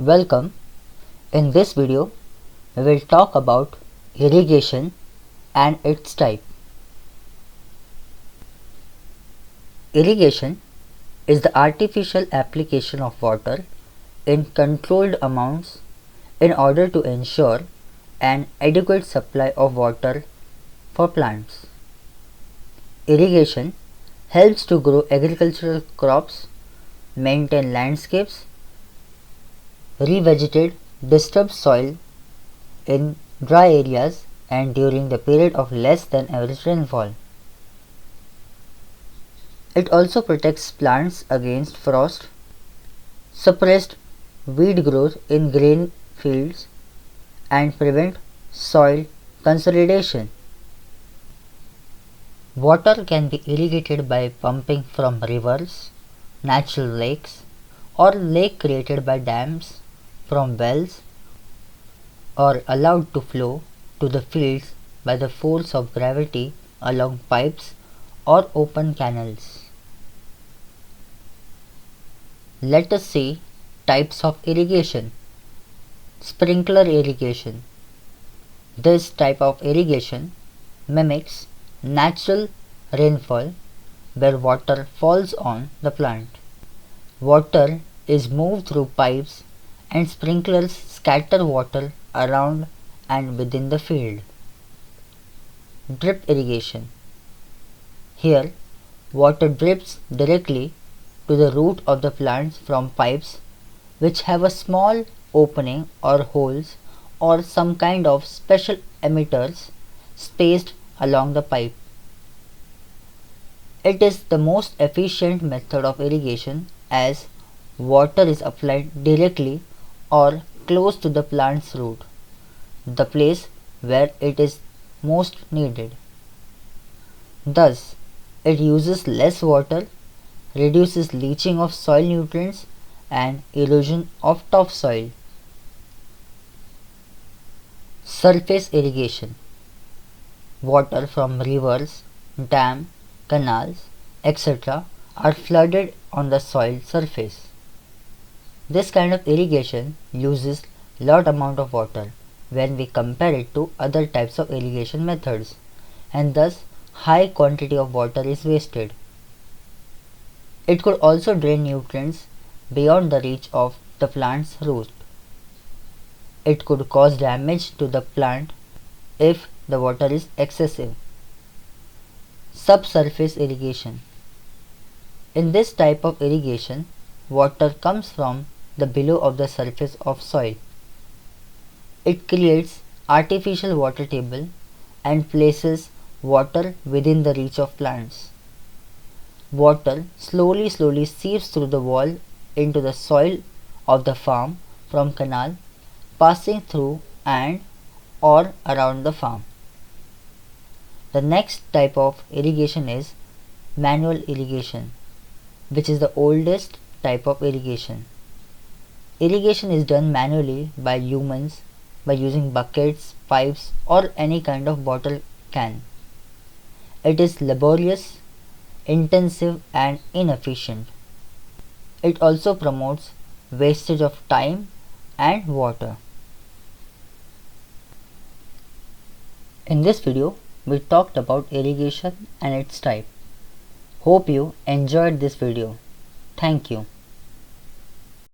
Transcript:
Welcome. In this video, we will talk about irrigation and its type. Irrigation is the artificial application of water in controlled amounts in order to ensure an adequate supply of water for plants. Irrigation helps to grow agricultural crops, maintain landscapes, revegetate disturbed soil in dry areas and during the period of less than average rainfall. It also protects plants against frost, suppressed weed growth in grain fields, and prevent soil consolidation. Water can be irrigated by pumping from rivers, natural lakes, or lake created by dams, from wells, or allowed to flow to the fields by the force of gravity along pipes or open canals. Let us see types of irrigation. Sprinkler irrigation. This type of irrigation mimics natural rainfall where water falls on the plant. Water is moved through pipes and sprinklers scatter water around and within the field. Drip irrigation. Here, water drips directly to the root of the plants from pipes which have a small opening or holes or some kind of special emitters spaced along the pipe. It is the most efficient method of irrigation as water is applied directly or close to the plant's root, the place where it is most needed. Thus, it uses less water, reduces leaching of soil nutrients and erosion of topsoil. Surface irrigation. Water from rivers, dams, canals, etc. are flooded on the soil surface. This kind of irrigation uses lot amount of water when we compare it to other types of irrigation methods, and thus high quantity of water is wasted. It could also drain nutrients beyond the reach of the plant's root. It could cause damage to the plant if the water is excessive. Subsurface irrigation. In this type of irrigation, water comes from the below of the surface of soil. It creates artificial water table and places water within the reach of plants. Water slowly seeps through the wall into the soil of the farm from canal, passing through and or around the farm. The next type of irrigation is manual irrigation, which is the oldest type of irrigation. Irrigation is done manually by humans by using buckets, pipes, or any kind of bottle can. It is laborious, intensive, and inefficient. It also promotes wastage of time and water. In this video, we talked about irrigation and its type. Hope you enjoyed this video. Thank you.